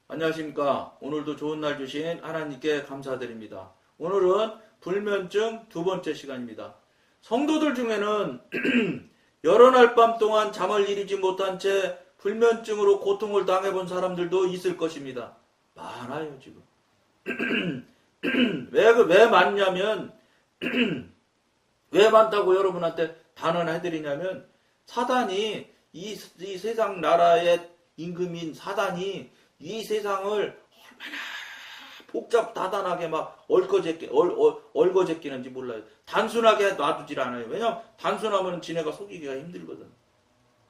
안녕하십니까. 오늘도 좋은 날 주신 하나님께 감사드립니다. 오늘은 불면증 두 번째 시간입니다. 성도들 중에는 여러 날 밤 동안 잠을 이루지 못한 채 불면증으로 고통을 당해본 사람들도 있을 것입니다. 많아요, 지금. 왜 많냐면, 왜 많다고 여러분한테 단언해드리냐면, 사단이 이 세상 나라의 임금인 사단이 이 세상을 얼마나 복잡다단하게 막 얽어제끼는지 몰라요. 단순하게 놔두질 않아요. 왜냐면 단순하면 지네가 속이기가 힘들거든.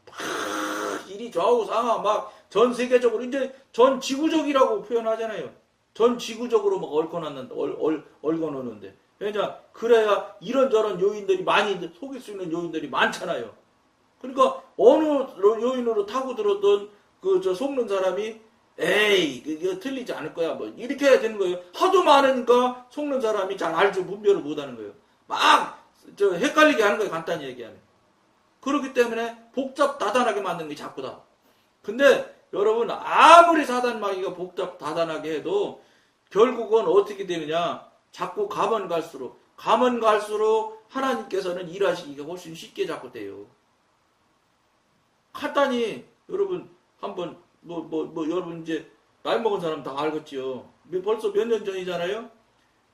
막 이리 좌우 상하 막 전 세계적으로 이제 전 지구적이라고 표현하잖아요. 전 지구적으로 막 얽어놓는데. 왜냐 그래야 이런저런 요인들이 많이 속일 수 있는 요인들이 많잖아요. 그러니까 어느 요인으로 타고 들었던 속는 사람이 에이 이거 틀리지 않을 거야 뭐 이렇게 해야 되는 거예요. 하도 많으니까 속는 사람이 잘 알지 분별을 못하는 거예요. 막 헷갈리게 하는 거예요. 간단히 얘기하면. 그렇기 때문에 복잡다단하게 만드는 게 자꾸다. 근데 여러분 아무리 사단마귀가 복잡다단하게 해도 결국은 어떻게 되느냐, 자꾸 가면 갈수록 하나님께서는 일하시기가 훨씬 쉽게 자꾸 돼요. 간단히 여러분 한번 여러분 이제 나이 먹은 사람 다 알겠지요. 벌써 몇 년 전이잖아요.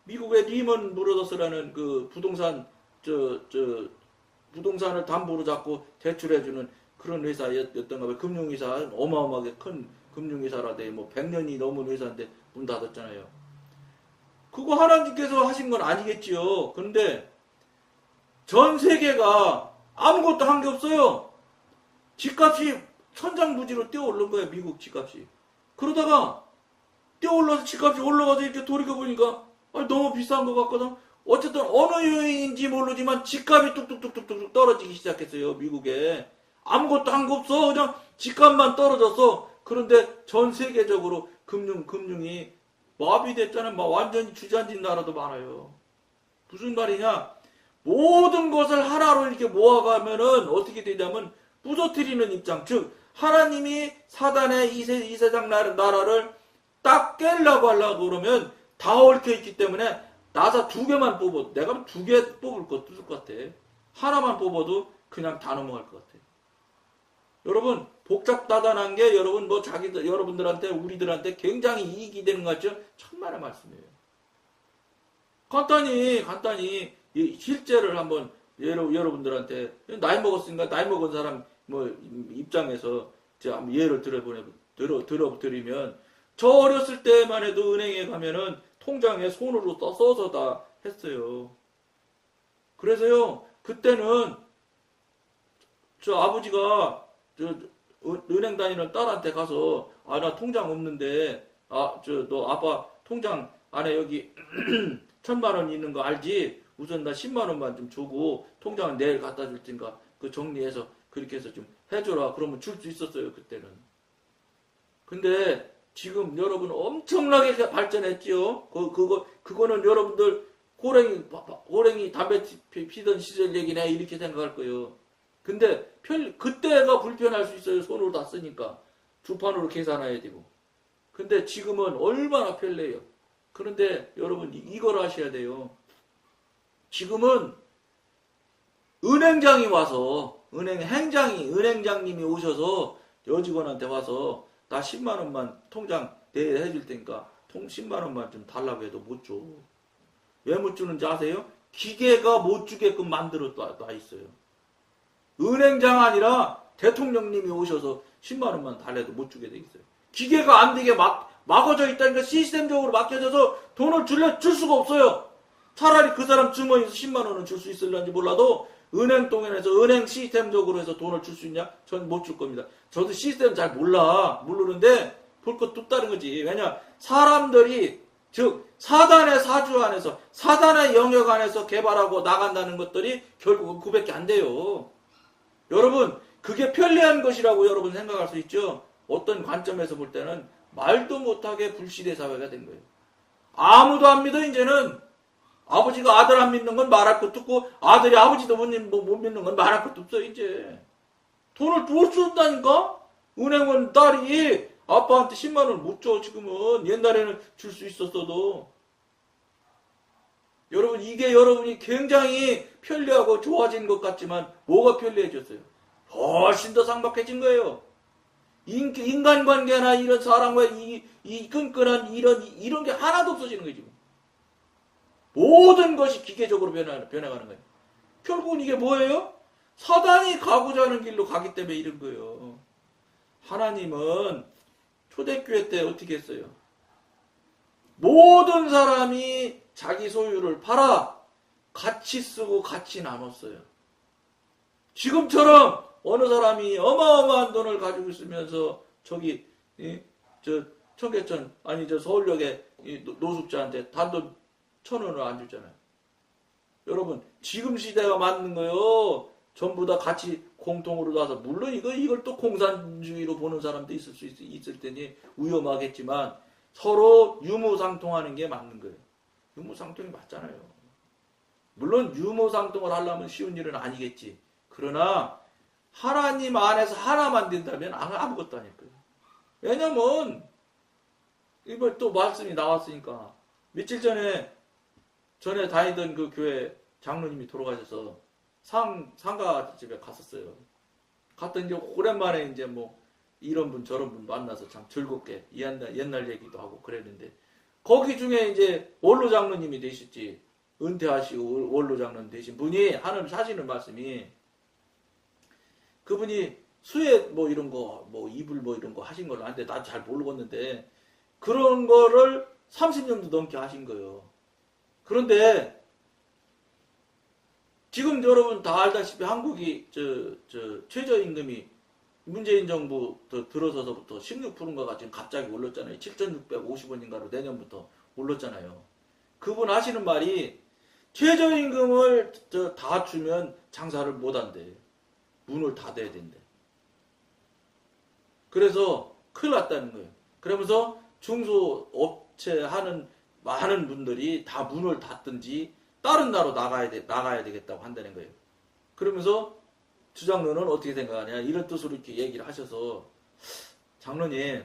미국의 리먼 브로더스라는 그 부동산 부동산을 담보로 잡고 대출해주는 그런 회사였던가 봐요. 금융회사 어마어마하게 큰 금융회사라대 뭐 100년이 넘은 회사인데 문 닫았잖아요. 그거 하나님께서 하신 건 아니겠지요. 그런데 전 세계가 아무것도 한 게 없어요. 집값이 천장부지로 뛰어오른 거예요. 미국 집값이. 그러다가 뛰어올라서 집값이 올라가서 이렇게 돌이켜보니까 너무 비싼 것 같거든. 어쨌든 어느 요인인지 모르지만 집값이 뚝뚝뚝뚝뚝 떨어지기 시작했어요. 미국에. 아무것도 한 거 없어. 그냥 집값만 떨어졌어. 그런데 전 세계적으로 금융이 마비됐잖아요. 막 완전히 주저앉은 나라도 많아요. 무슨 말이냐. 모든 것을 하나로 이렇게 모아가면은 어떻게 되냐면 부서뜨리는 입장. 즉 하나님이 사단의 이 세상 나라를 딱 깨려고 하려고 그러면 다 얽혀있기 때문에 나사 2개만 뽑아도 내가 2개 뽑을 것도 없을 것 같아. 하나만 뽑아도 그냥 다 넘어갈 것 같아. 여러분 복잡다단한 게 여러분 여러분들한테 우리들한테 굉장히 이익이 되는 것 같죠? 천만의 말씀이에요. 간단히 실제를 한번 여러분들한테 나이 먹었으니까 나이 먹은 사람 입장에서 제가 한번 예를 들어드리면 저 어렸을 때만 해도 은행에 가면은 통장에 손으로 써서 다 했어요. 그래서요 그때는 저 아버지가 은행 다니는 딸한테 가서 나 통장 없는데 너 아빠 통장 안에 여기 1,000만 원 있는 거 알지? 우선 나 10만 원만 좀 주고 통장을 내일 갖다 줄 테니까 그 정리해서 그렇게 해서 좀 해줘라. 그러면 줄 수 있었어요 그때는. 근데 지금 여러분 엄청나게 발전했지요. 그거는 여러분들 호랭이 담배 피던 시절 얘기네 이렇게 생각할 거예요. 근데 그때가 불편할 수 있어요. 손으로 다 쓰니까 주판으로 계산해야 되고. 근데 지금은 얼마나 편리해요. 그런데 여러분 이걸 아셔야 돼요. 지금은 은행장이 와서 은행장님이 오셔서 여직원한테 와서 나 10만 원만 통장 내일 해줄 테니까 10만 원만 좀 달라고 해도 못 줘. 왜 못 주는지 아세요? 기계가 못 주게끔 만들어 놔 있어요. 은행장 아니라 대통령님이 오셔서 10만 원만 달래도 못 주게 돼 있어요. 기계가 안 되게 막아져 있다니까 시스템적으로 막혀져서 돈을 줄 수가 없어요. 차라리 그 사람 주머니에서 10만 원은 줄 수 있을런지 몰라도 은행 동행해서 은행 시스템적으로 해서 돈을 줄 수 있냐? 전 못 줄 겁니다. 저도 시스템 잘 모르는데 볼 것도 없다는 거지. 왜냐 사람들이 즉 사단의 사주 안에서 사단의 영역 안에서 개발하고 나간다는 것들이 결국은 그밖에 안 돼요. 여러분 그게 편리한 것이라고 여러분 생각할 수 있죠. 어떤 관점에서 볼 때는 말도 못하게 불시대 사회가 된 거예요. 아무도 안 믿어. 이제는 아버지가 아들 안 믿는 건 말할 것도 없고 아들이 아버지도 못 믿는 건 말할 것도 없어. 이제 돈을 못 준다니까. 은행은 딸이 아빠한테 10만 원을 못 줘, 지금은. 옛날에는 줄 수 있었어도. 여러분, 이게 여러분이 굉장히 편리하고 좋아진 것 같지만, 뭐가 편리해졌어요? 훨씬 더 상박해진 거예요. 인간관계나 이런 사람과의 이 끈끈한 이런 게 하나도 없어지는 거예요, 지금. 모든 것이 기계적으로 변해가는 거예요. 결국은 이게 뭐예요? 사단이 가고자 하는 길로 가기 때문에 이런 거예요. 하나님은 초대교회 때 어떻게 했어요? 모든 사람이 자기 소유를 팔아 같이 쓰고 같이 나눴어요. 지금처럼 어느 사람이 어마어마한 돈을 가지고 있으면서 저기 저 청계천 아니 저 서울역에 노숙자한테 단돈 1,000원을 안 주잖아요. 여러분 지금 시대가 맞는 거요. 전부 다 같이 공통으로 나서 물론 이걸 또 공산주의로 보는 사람도 있을 테니 위험하겠지만 서로 유무상통하는 게 맞는 거예요. 유무상통이 맞잖아요. 물론 유무상통을 하려면 쉬운 일은 아니겠지. 그러나 하나님 안에서 하나만 된다면 아무것도 아닐 거예요. 왜냐면 이번 또 말씀이 나왔으니까 며칠 전에 다니던 그 교회 장로님이 돌아가셔서 상가집에 갔었어요. 갔더니 오랜만에 이제 뭐 이런 분 저런 분 만나서 참 즐겁게 옛날 얘기도 하고 그랬는데 거기 중에 이제 원로 장로님이 되셨지 은퇴하시고 원로 장로님 되신 분이 하시는 말씀이 그분이 수혜 뭐 이런 거 뭐 이불 뭐 이런 거 하신 걸로 아는데 나 잘 모르겠는데 그런 거를 30년도 넘게 하신 거예요. 그런데 지금 여러분 다 알다시피 한국이 최저임금이 문재인 정부 들어서서부터 16%인가가 지금 갑자기 올랐잖아요. 7,650원인가로 내년부터 올랐잖아요. 그분 하시는 말이 최저임금을 다 주면 장사를 못 한대. 문을 닫아야 된대. 그래서 큰일 났다는 거예요. 그러면서 중소업체 하는 많은 분들이 다 문을 닫든지 다른 나라로 나가야 되겠다고 한다는 거예요. 그러면서 주장로는 어떻게 생각하냐 이런 뜻으로 이렇게 얘기를 하셔서 장로님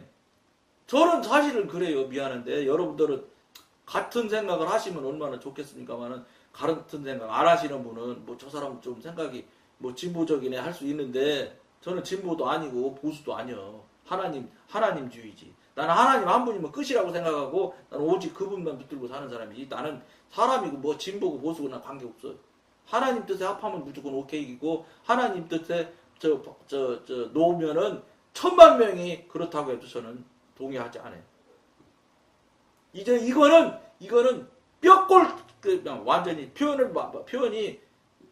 저는 사실은 그래요. 미안한데 여러분들은 같은 생각을 하시면 얼마나 좋겠습니까만은 같은 생각 안 하시는 분은 뭐 저 사람은 좀 생각이 뭐 진보적이네 할 수 있는데 저는 진보도 아니고 보수도 아니요. 하나님주의지. 나는 하나님 한 분이면 끝이라고 생각하고 나는 오직 그분만 붙들고 사는 사람이지. 나는 사람이고 뭐 진보고 보수고 나 관계없어요. 하나님 뜻에 합하면 무조건 오케이이고 하나님 뜻에 놓으면은 1,000,000명이 그렇다고 해도 저는 동의하지 않아요. 이제 이거는 뼈골 그냥 완전히 표현이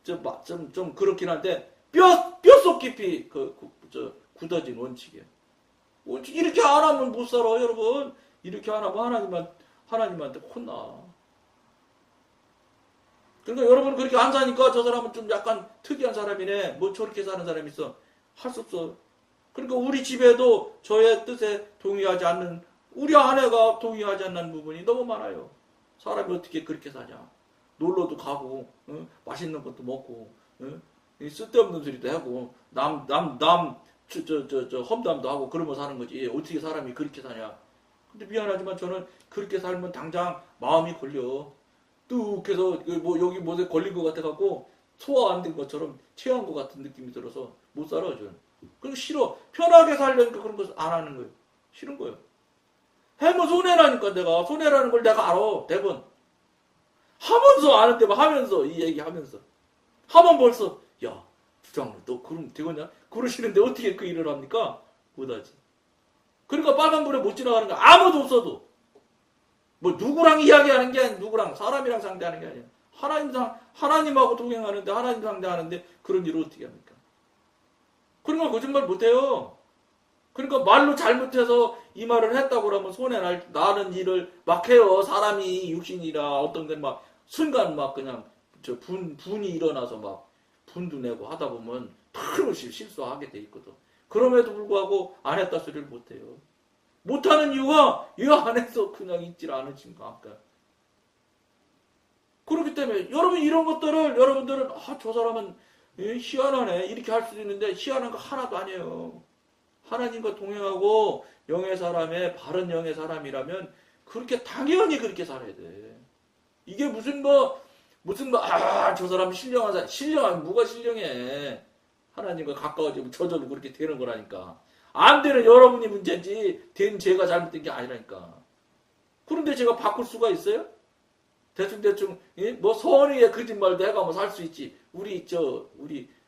좀 그렇긴 한데 뼛속 깊이 굳어진 원칙이에요. 원칙 이렇게 안 하면 못 살아 여러분. 이렇게 안 하면 하나님한테 혼나. 그러니까 여러분 그렇게 안 사니까 저 사람은 좀 약간 특이한 사람이네. 뭐 저렇게 사는 사람이 있어. 할 수 없어. 그러니까 우리 집에도 저의 뜻에 동의하지 않는 우리 아내가 동의하지 않는 부분이 너무 많아요. 사람이 어떻게 그렇게 사냐. 놀러도 가고 맛있는 것도 먹고 쓸데없는 소리도 하고 험담도 하고 그러면 사는 거지. 어떻게 사람이 그렇게 사냐. 근데 미안하지만 저는 그렇게 살면 당장 마음이 걸려. 뚝해서 뭐 여기 뭐에 걸린 것 같아갖고 소화 안 된 것처럼 체한 것 같은 느낌이 들어서 못 살아 저는. 그리고 싫어. 편하게 살려니까 그런 거 안 하는 거예요. 싫은 거예요. 해면 손해라니까 내가. 손해라는 걸 내가 알아. 대본. 하면서 아는데 막 하면서 이 얘기 하면서 하면 벌써 야 부장로 너 그럼 되겠냐? 그러시는데 어떻게 그 일을 합니까? 못하지. 그러니까 빨간불에 못 지나가는 거 아무도 없어도 뭐 누구랑 이야기하는 게 아니야. 누구랑 사람이랑 상대하는 게 아니야. 하나님하고 동행하는데 하나님 상대하는데 그런 일을 어떻게 합니까? 그러니까 거짓말 못해요. 그러니까 말로 잘못해서 이 말을 했다고 그러면 손해 나는 일을 막 해요. 사람이 육신이라 어떤 게 막 순간 막 그냥 분이 일어나서 막 분도 내고 하다 보면 틀림없이 실수하게 돼 있거든. 그럼에도 불구하고 안 했다 소리를 못해요. 못하는 이유가 이 안에서 그냥 있질 않으신가. 아까. 그렇기 때문에 여러분 이런 것들을 여러분들은 저 사람은 희한하네 이렇게 할 수도 있는데 희한한 거 하나도 아니에요. 하나님과 동행하고 영의 사람의 바른 영의 사람이라면 그렇게 당연히 그렇게 살아야 돼. 이게 저 사람 신령한 사람, 신령한, 뭐가 신령해. 하나님과 가까워지면 저절로 그렇게 되는 거라니까. 안 되는 여러분이 문제지, 된 제가 잘못된 게 아니라니까. 그런데 제가 바꿀 수가 있어요? 대충, 뭐, 선의의 거짓말도 해가면 살 수 있지. 우리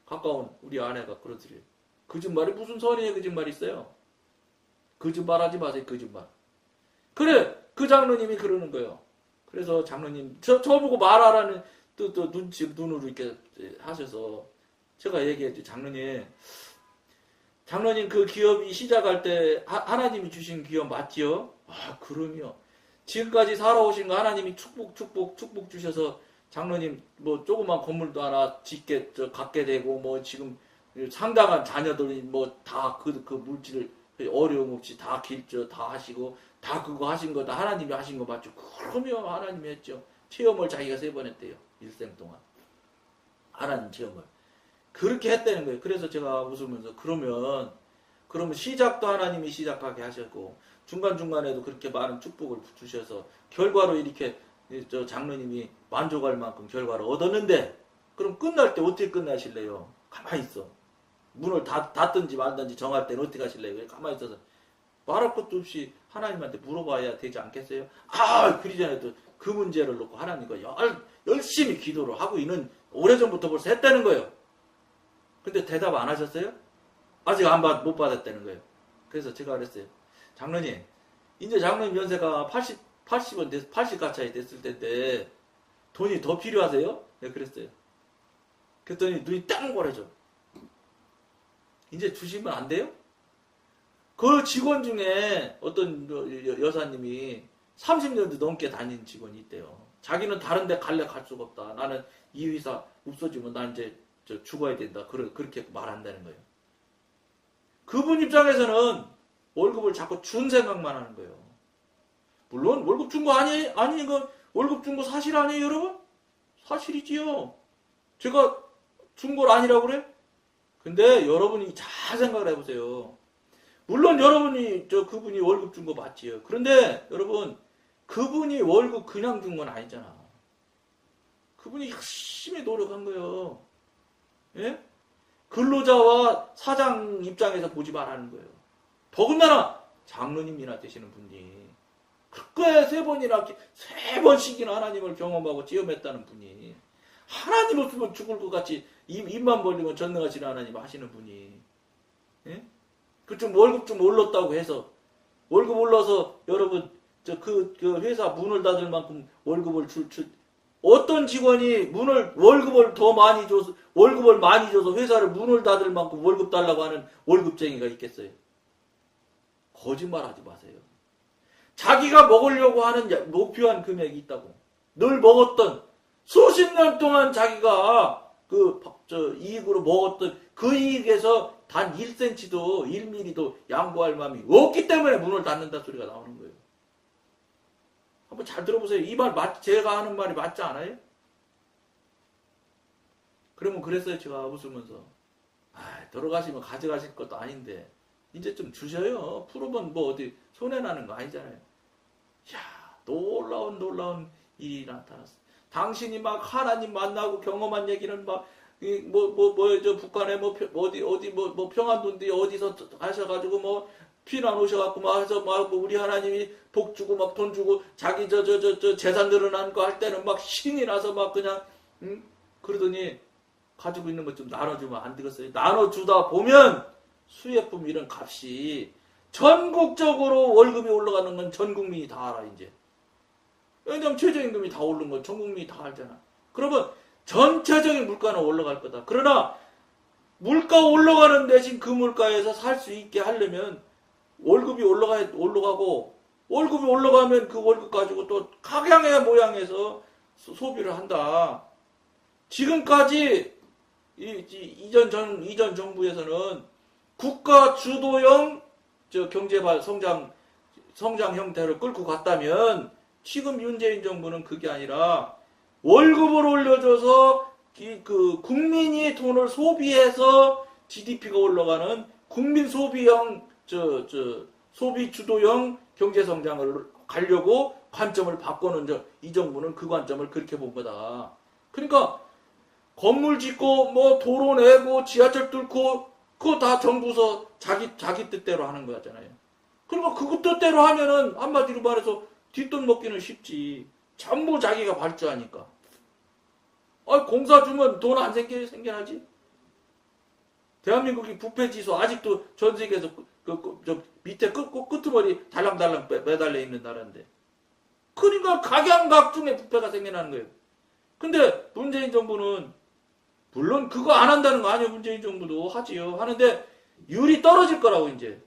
가까운 우리 아내가 그러더래요. 거짓말이 무슨 선의의 거짓말이 있어요? 거짓말 하지 마세요, 거짓말. 그래, 그 장로님이 그러는 거예요. 그래서 장로님, 저보고 말하라는 또 눈으로 이렇게 하셔서 제가 얘기했죠. 장로님 그 기업이 시작할 때 하나님이 주신 기업 맞지요? 아, 그럼요. 지금까지 살아오신 거 하나님이 축복 주셔서 장로님 뭐 조그만 건물도 하나 갖게 되고 뭐 지금 상당한 자녀들이 뭐 다 그 물질을 어려움 없이 다 다 하시고 다 그거 하신 거 다 하나님이 하신 거 맞죠? 그럼요. 하나님이 했죠. 체험을 자기가 3번 했대요. 일생 동안. 하나님 체험을. 그렇게 했다는 거예요. 그래서 제가 웃으면서 그러면 시작도 하나님이 시작하게 하셨고 중간중간에도 그렇게 많은 축복을 주셔서 결과로 이렇게 저 장로님이 만족할 만큼 결과를 얻었는데 그럼 끝날 때 어떻게 끝나실래요? 가만히 있어. 문을 닫든지 말든지 정할 때는 어떻게 하실래요? 가만히 있어서 말할 것도 없이 하나님한테 물어봐야 되지 않겠어요? 그리 전에도 그 문제를 놓고 하나님과 열심히 기도를 하고 있는 오래전부터 벌써 했다는 거예요. 근데 대답 안 하셨어요? 아직 못 받았다는 거예요. 그래서 제가 그랬어요. 장로님, 이제 장로님 연세가 80 가차이 됐을 텐데 돈이 더 필요하세요? 네, 그랬어요. 그랬더니 눈이 딱 거려져. 이제 주시면 안 돼요? 그 직원 중에 어떤 여사님이 30년도 넘게 다닌 직원이 있대요. 자기는 다른 데 갈 수가 없다. 나는 이 회사 없어지면 난 이제 죽어야 된다. 그렇게 말한다는 거예요. 그분 입장에서는 월급을 자꾸 준 생각만 하는 거예요. 물론 월급 준 거 아니 거 월급 준 거 사실 아니에요, 여러분? 사실이지요. 제가 준 걸 아니라고 그래? 근데 여러분이 잘 생각을 해보세요. 물론 여러분이 그분이 월급 준 거 맞지요. 그런데 여러분 그분이 월급 그냥 준 건 아니잖아. 그분이 열심히 노력한 거예요. 예? 근로자와 사장 입장에서 보지 말라는 거예요. 더군다나 장로님이나 되시는 분이 그거에 3번씩이나 하나님을 경험하고 체험했다는 분이 하나님 없으면 죽을 것 같이 입만 벌리면 전능하시는 하나님 하시는 분이 예? 월급 좀 올랐다고 해서 월급 올라서 여러분 그 회사 문을 닫을 만큼 월급을 어떤 직원이 월급을 많이 줘서 회사를 문을 닫을 만큼 월급 달라고 하는 월급쟁이가 있겠어요? 거짓말 하지 마세요. 자기가 먹으려고 하는 목표한 금액이 있다고. 늘 먹었던 수십 년 동안 자기가 이익으로 먹었던 그 이익에서 단 1cm도 1mm도 양보할 마음이 없기 때문에 문을 닫는다 소리가 나오는 거예요. 한번 잘 들어보세요. 이 말 제가 하는 말이 맞지 않아요? 그러면 그랬어요. 제가 웃으면서 돌아가시면 가져가실 것도 아닌데 이제 좀 주셔요. 풀어본 뭐 어디 손해나는 거 아니잖아요. 이야, 놀라운 일이 나타났어. 당신이 막 하나님 만나고 경험한 얘기는 막 북한에 어디 평안도인데 어디서 하셔가지고 뭐 피난 오셔갖고 막 해서 막 우리 하나님이 복 주고 막 돈 주고 자기 재산 늘어난 거 할 때는 막 신이 나서 막 그냥 그러더니 가지고 있는 것 좀 나눠주면 안 되겠어요? 나눠주다 보면 수예품 이런 값이 전국적으로 월급이 올라가는 건 전 국민이 다 알아 이제. 왜냐면 최저임금이 다 오른 건 전 국민이 다 알잖아. 그러면 전체적인 물가는 올라갈 거다. 그러나 물가 올라가는 대신 그 물가에서 살 수 있게 하려면 월급이 올라가고 월급이 올라가면 그 월급 가지고 또 각양의 모양에서 소비를 한다. 지금까지 이전 정부에서는 국가 주도형 경제 성장 형태를 끌고 갔다면 지금 문재인 정부는 그게 아니라 월급을 올려줘서 국민이 돈을 소비해서 GDP가 올라가는 국민 소비형 소비 주도형 경제 성장을 가려고 관점을 바꾸는 이 정부는 그 관점을 그렇게 본 거다. 그러니까 건물 짓고 뭐 도로 내고 지하철 뚫고 그거 다 정부서 자기 뜻대로 하는 거잖아요. 그러니까 그 뜻대로 하면은 한마디로 말해서 뒷돈 먹기는 쉽지. 전부 자기가 발주하니까. 공사 주면 돈 안 생겨나지? 대한민국이 부패지수 아직도 전 세계에서 저 밑에 끄트머리 달랑달랑 매달려 있는 나라인데. 그러니까 각양각중의 부패가 생겨나는 거예요. 근데 문재인 정부는 물론 그거 안 한다는 거 아니에요. 문재인 정부도 하지요. 하는데 율이 떨어질 거라고 이제.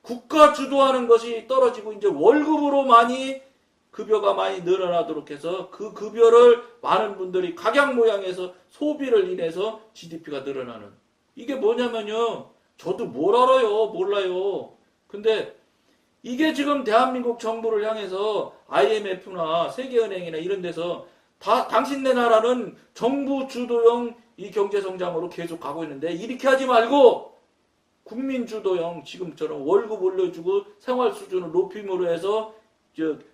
국가 주도하는 것이 떨어지고 이제 월급으로 급여가 많이 늘어나도록 해서 그 급여를 많은 분들이 각양 모양에서 소비를 인해서 GDP가 늘어나는. 이게 뭐냐면요. 저도 뭘 알아요. 몰라요. 근데 이게 지금 대한민국 정부를 향해서 IMF나 세계은행이나 이런 데서 당신네 나라는 정부 주도형 이 경제성장으로 계속 가고 있는데 이렇게 하지 말고 국민 주도형 지금처럼 월급 올려주고 생활 수준을 높임으로 해서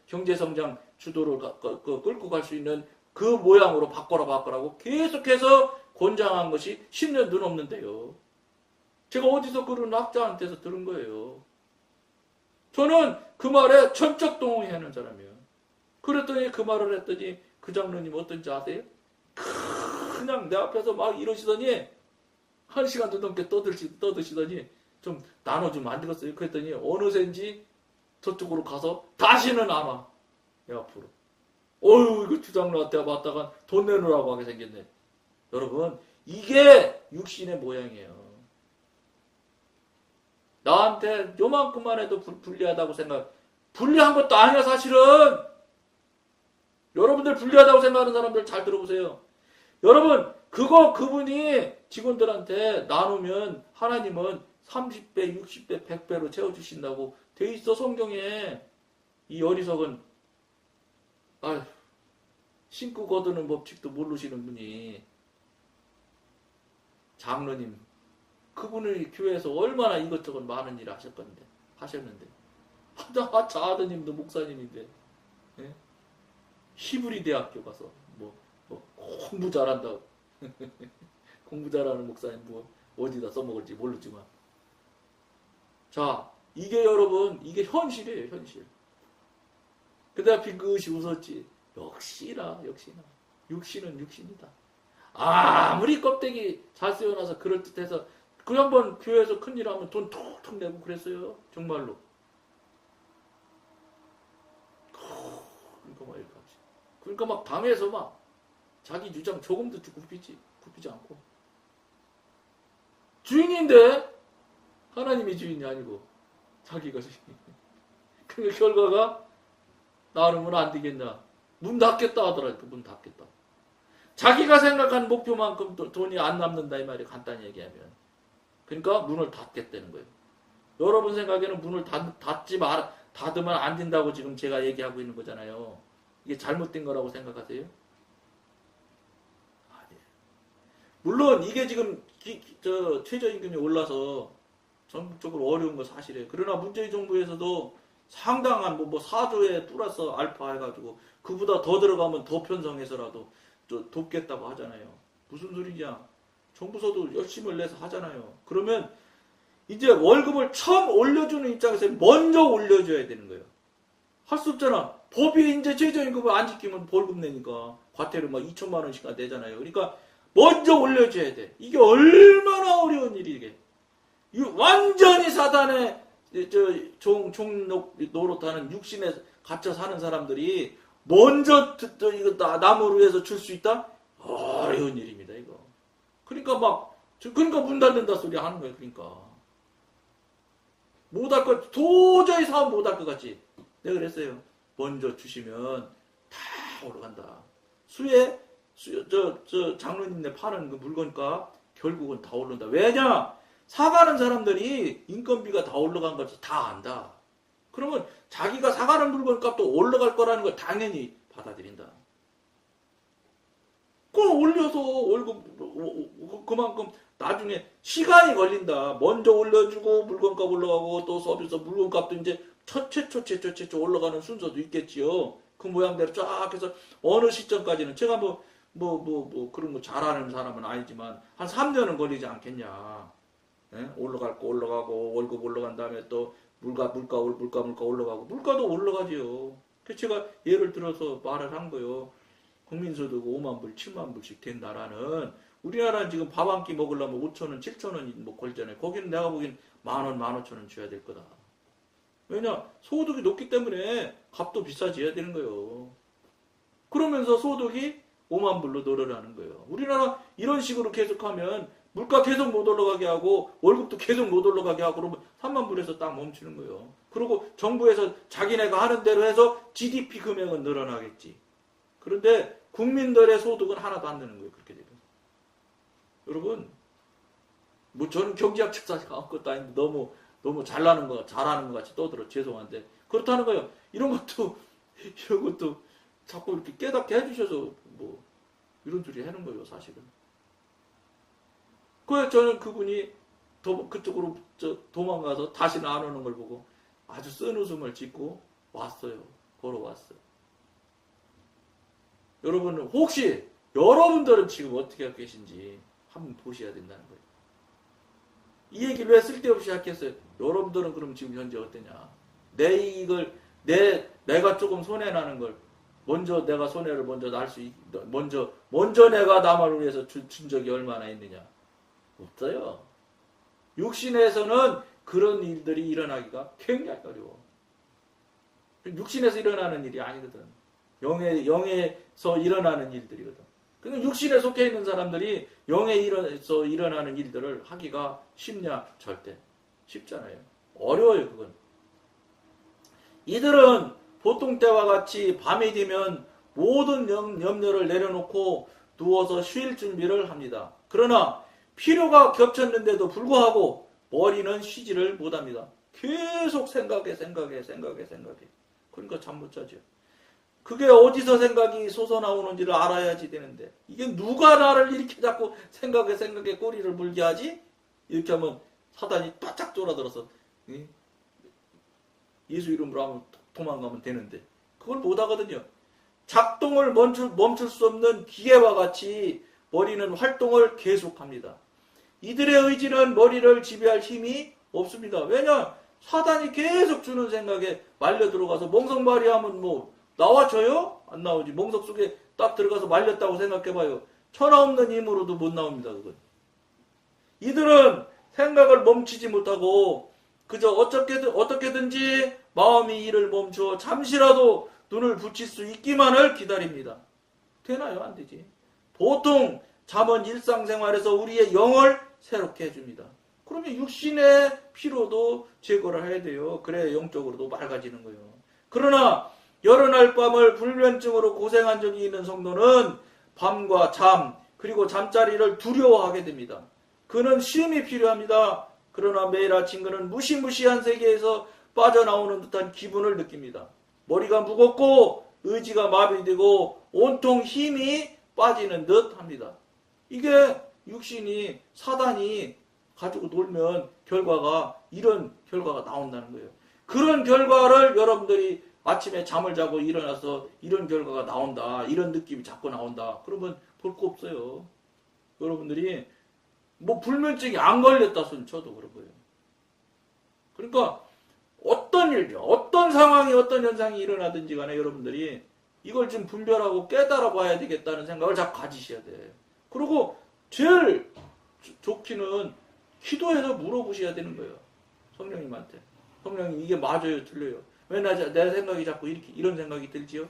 경제성장 주도를 끌고 갈 수 있는 그 모양으로 바꿔라고 계속해서 권장한 것이 10년도 넘는데요. 제가 어디서 그런 학자한테서 들은 거예요. 저는 그 말에 전적 동의하는 사람이에요. 그랬더니 그 말을 했더니 그 장로님 어떤지 아세요? 그냥 내 앞에서 막 이러시더니 1시간도 넘게 떠드시더니 좀 나눠주면 안 되겠어요? 그랬더니 어느샌지 저쪽으로 가서 다시는 안 와. 내 앞으로. 이거 주장로한테 왔다가 돈 내놓으라고 하게 생겼네. 여러분, 이게 육신의 모양이에요. 나한테 요만큼만 해도 불리하다고 불리한 것도 아니야, 사실은. 여러분들 불리하다고 생각하는 사람들 잘 들어보세요. 여러분, 그분이 직원들한테 나누면 하나님은 30배, 60배, 100배로 채워주신다고 돼 있어, 성경에. 이 어리석은, 신고 거두는 법칙도 모르시는 분이, 장로님, 그분의 교회에서 얼마나 이것저것 많은 일을 하셨는데. 저 아드님도 목사님인데, 예? 히브리 대학교 가서, 공부 잘한다고. 공부 잘하는 목사님 어디다 써먹을지 모르지만. 자, 이게 여러분, 이게 현실이에요, 현실. 그다음 빙긋이 웃었지. 역시나. 육신은 육신이다. 아무리 껍데기 잘 씌워놔서 그럴듯해서 그 한번 교회에서 큰일 하면 돈 톡톡 내고 그랬어요. 정말로. 그러니까 막 이렇게 하지. 그러니까 막 당해서 막 자기 주장 조금도 굽히지 않고. 주인인데 하나님이 주인이 아니고 자기가 주인이에요. 그 결과가 나누면 안 되겠냐. 문 닫겠다 하더라니까. 문 닫겠다. 자기가 생각한 목표만큼 돈이 안 남는다 이 말이에요. 간단히 얘기하면. 그러니까 문을 닫겠다는 거예요. 여러분 생각에는 문을 닫으면 안 된다고 지금 제가 얘기하고 있는 거잖아요. 이게 잘못된 거라고 생각하세요? 아니에요. 물론 이게 지금 최저임금이 올라서 전국적으로 어려운 거 사실이에요. 그러나 문재인 정부에서도 상당한 4조에 플러스 알파 해가지고 그보다 더 들어가면 더 편성해서라도 돕겠다고 하잖아요. 무슨 소리냐? 정부서도 열심을 내서 하잖아요. 그러면 이제 월급을 처음 올려주는 입장에서 먼저 올려줘야 되는 거예요. 할 수 없잖아. 법이 이제 최저임금을 안 지키면 벌금 내니까 과태료 2천만 원씩 내잖아요. 그러니까 먼저 올려줘야 돼. 이게 얼마나 어려운 일이 이게. 완전히 사단에 종 노릇하는 육신에 갇혀 사는 사람들이 먼저 이거 남을 위해서 줄 수 있다? 어려운 일입니다, 이거. 그러니까 문 닫는다 소리 하는 거예요, 그러니까. 도저히 사업 못 할 것 같지? 내가 그랬어요. 먼저 주시면 다 올라간다. 장로님네 파는 그 물건값 결국은 다 오른다. 왜냐? 사가는 사람들이 인건비가 다 올라간 걸 다 안다. 그러면 자기가 사가는 물건값도 올라갈 거라는 걸 당연히 받아들인다. 그걸 올려서 월급 그만큼 나중에 시간이 걸린다. 먼저 올려주고 물건값 올라가고 또 서비스 물건값도 이제 최초 올라가는 순서도 있겠지요. 그 모양대로 쫙 해서 어느 시점까지는 제가 그런 거 잘하는 사람은 아니지만 한 3년은 걸리지 않겠냐. 예? 올라갈 거 올라가고 월급 올라간 다음에 또 물가 올라가고 물가도 올라가지요. 그래서 제가 예를 들어서 말을 한 거요. 국민소득 5만 불, 7만 불씩 된 나라는 우리나라는 지금 밥 한 끼 먹으려면 5천 원, 7천 원이 뭐 걸잖아요. 거기는 내가 보기엔 10,000원, 15,000원 줘야 될 거다. 왜냐? 소득이 높기 때문에 값도 비싸져야 되는 거예요. 그러면서 소득이 5만 불로 늘어나는 거예요. 우리나라 이런 식으로 계속하면 물가 계속 못 올라가게 하고 월급도 계속 못 올라가게 하고 그러면 3만 불에서 딱 멈추는 거예요. 그리고 정부에서 자기네가 하는 대로 해서 GDP 금액은 늘어나겠지. 그런데 국민들의 소득은 하나도 안 느는 거예요. 그렇게 되면. 여러분, 뭐 저는 경제학 책사가 아무것도 아닌데 너무 잘하는 것 같이 떠들어 죄송한데 그렇다는 거예요. 이런 것도 자꾸 이렇게 깨닫게 해주셔서 뭐 이런 소리 하는 거예요, 사실은. 그래서 저는 그분이 그쪽으로 도망가서 다시는 안 오는 걸 보고 아주 쓴 웃음을 짓고 왔어요. 걸어왔어요. 여러분, 혹시 여러분들은 지금 어떻게 하고 계신지 한번 보셔야 된다는 거예요. 이 얘기를 왜 쓸데없이 시작했어요? 여러분들은 그럼 지금 현재 어떠냐? 내가 조금 손해나는 걸 먼저 내가 손해를 먼저 날 수 먼저 내가 남을 위해서 준 적이 얼마나 있느냐? 없어요. 육신에서는 그런 일들이 일어나기가 굉장히 어려워. 육신에서 일어나는 일이 아니거든. 영에서 일어나는 일들이거든. 그러니까 육신에 속해 있는 사람들이 영에서 일어나는 일들을 하기가 쉽냐? 절대 쉽잖아요. 어려워요, 그건. 이들은 보통 때와 같이 밤이 되면 모든 염려를 내려놓고 누워서 쉴 준비를 합니다. 그러나 필요가 겹쳤는데도 불구하고 머리는 쉬지를 못합니다. 계속 생각해. 그러니까 잠 못 자죠. 그게 어디서 생각이 솟아나오는지를 알아야지 되는데 이게 누가 나를 이렇게 자꾸 생각에 꼬리를 물게 하지? 이렇게 하면 사단이 바짝 돌아들어서 예수 이름으로 하면 도망가면 되는데 그걸 못하거든요. 작동을 멈출 수 없는 기계와 같이 머리는 활동을 계속합니다. 이들의 의지는 머리를 지배할 힘이 없습니다. 왜냐? 사단이 계속 주는 생각에 말려 들어가서 멍석말이하면 뭐 나와줘요? 안 나오지. 멍석 속에 딱 들어가서 말렸다고 생각해봐요. 천하 없는 힘으로도 못 나옵니다. 그건. 이들은 생각을 멈추지 못하고 그저 어떻게든지 마음이 일을 멈추어 잠시라도 눈을 붙일 수 있기만을 기다립니다. 되나요? 안 되지. 보통 잠은 일상생활에서 우리의 영을 새롭게 해줍니다. 그러면 육신의 피로도 제거를 해야 돼요. 그래야 영적으로도 맑아지는 거예요. 그러나 여러 날 밤을 불면증으로 고생한 적이 있는 성도는 밤과 잠 그리고 잠자리를 두려워하게 됩니다. 그는 쉼이 필요합니다. 그러나 매일 아침 그는 무시무시한 세계에서 빠져나오는 듯한 기분을 느낍니다. 머리가 무겁고 의지가 마비되고 온통 힘이 빠지는 듯 합니다. 이게 육신이 사단이 가지고 놀면 이런 결과가 나온다는 거예요. 그런 결과를 여러분들이 아침에 잠을 자고 일어나서 이런 결과가 나온다. 이런 느낌이 자꾸 나온다. 그러면 볼 거 없어요. 여러분들이 뭐 불면증이 안 걸렸다 손 쳐도 그런 거예요. 그러니까 어떤 일, 어떤 상황이 어떤 현상이 일어나든지 간에 여러분들이 이걸 좀 분별하고 깨달아 봐야 되겠다는 생각을 자꾸 가지셔야 돼. 그리고 제일 좋기는 기도해서 물어보셔야 되는 거예요. 성령님한테. 성령님 이게 맞아요? 틀려요? 왜 내 생각이 자꾸 이런 생각이 들지요?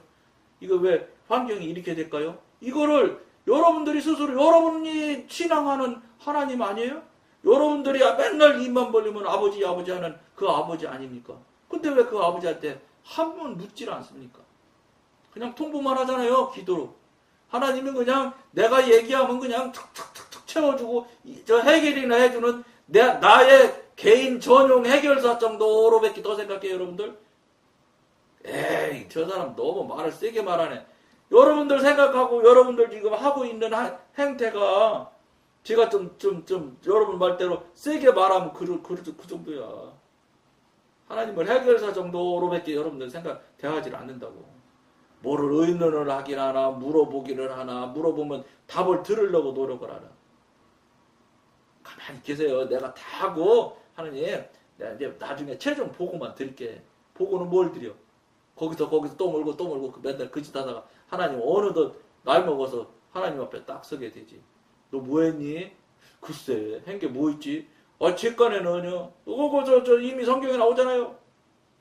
이거 왜 환경이 이렇게 될까요? 이거를 여러분들이 스스로 여러분이 신앙하는 하나님 아니에요? 여러분들이 맨날 입만 벌리면 아버지 하는 그 아버지 아닙니까? 근데 왜 그 아버지한테 한 번 묻질 않습니까? 그냥 통보만 하잖아요. 기도로. 하나님은 그냥 내가 얘기하면 그냥 툭툭툭툭 채워주고 저 해결이나 해주는 나의 개인 전용 해결사 정도로밖에 더 생각해요. 여러분들. 에이 저 사람 너무 말을 세게 말하네. 여러분들 생각하고 여러분들 지금 하고 있는 행태가 제가 여러분 말대로 세게 말하면 그 정도야. 하나님을 해결사 정도로밖에 여러분들 대하지를 않는다고. 뭐를 의논을 하긴 하나, 물어보기를 하나, 물어보면 답을 들으려고 노력을 하나. 가만히 계세요. 내가 다 하고, 하느님, 내가 이제 나중에 최종 보고만 드릴게. 보고는 뭘 드려? 거기서 또 물고 맨날 그 짓 하다가 하나님 어느덧 나이 먹어서 하나님 앞에 딱 서게 되지. 너 뭐 했니? 글쎄, 한 게 뭐 있지? 제 깐에는요, 이미 성경에 나오잖아요.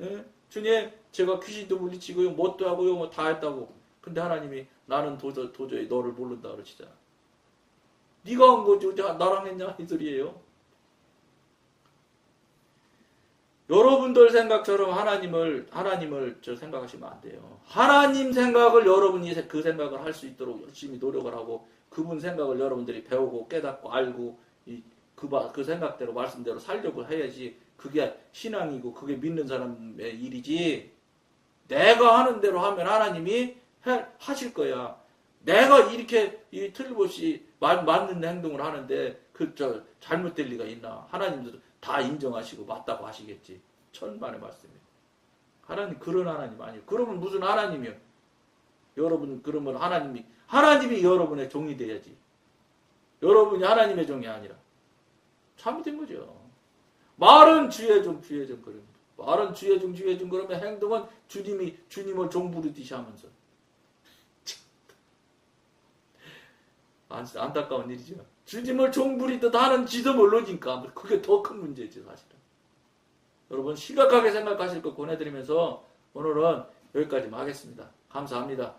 예? 주님, 제가 귀신도 물리치고요, 뭣도 하고요, 뭐 다 했다고. 근데 하나님이 나는 도저히 너를 모른다 그러시잖아. 네가 한 거지, 나랑 했냐? 이 소리예요. 여러분들 생각처럼 하나님을 생각하시면 안 돼요. 하나님 생각을 여러분이 그 생각을 할 수 있도록 열심히 노력을 하고 그분 생각을 여러분들이 배우고 깨닫고 알고 그 생각대로 말씀대로 살려고 해야지 그게 신앙이고 그게 믿는 사람의 일이지. 내가 하는 대로 하면 하나님이 하실 거야. 내가 이렇게 틀림없이 맞는 행동을 하는데 잘못될 리가 있나. 하나님도 다 인정하시고 맞다고 하시겠지. 천만의 말씀이에요. 하나님 그런 하나님 아니에요. 그러면 무슨 하나님이요? 여러분 그러면 하나님이 여러분의 종이 돼야지. 여러분이 하나님의 종이 아니라 참된 거죠. 말은 주의 종 그런 말은 주의 종 그러면 행동은 주님을 종 부르듯이 하면서 안타까운 일이죠. 주님을 종 부리듯 하는 지도 모르니까 그게 더 큰 문제지 사실은. 여러분 심각하게 생각하실 거 권해드리면서 오늘은 여기까지만 하겠습니다. 감사합니다.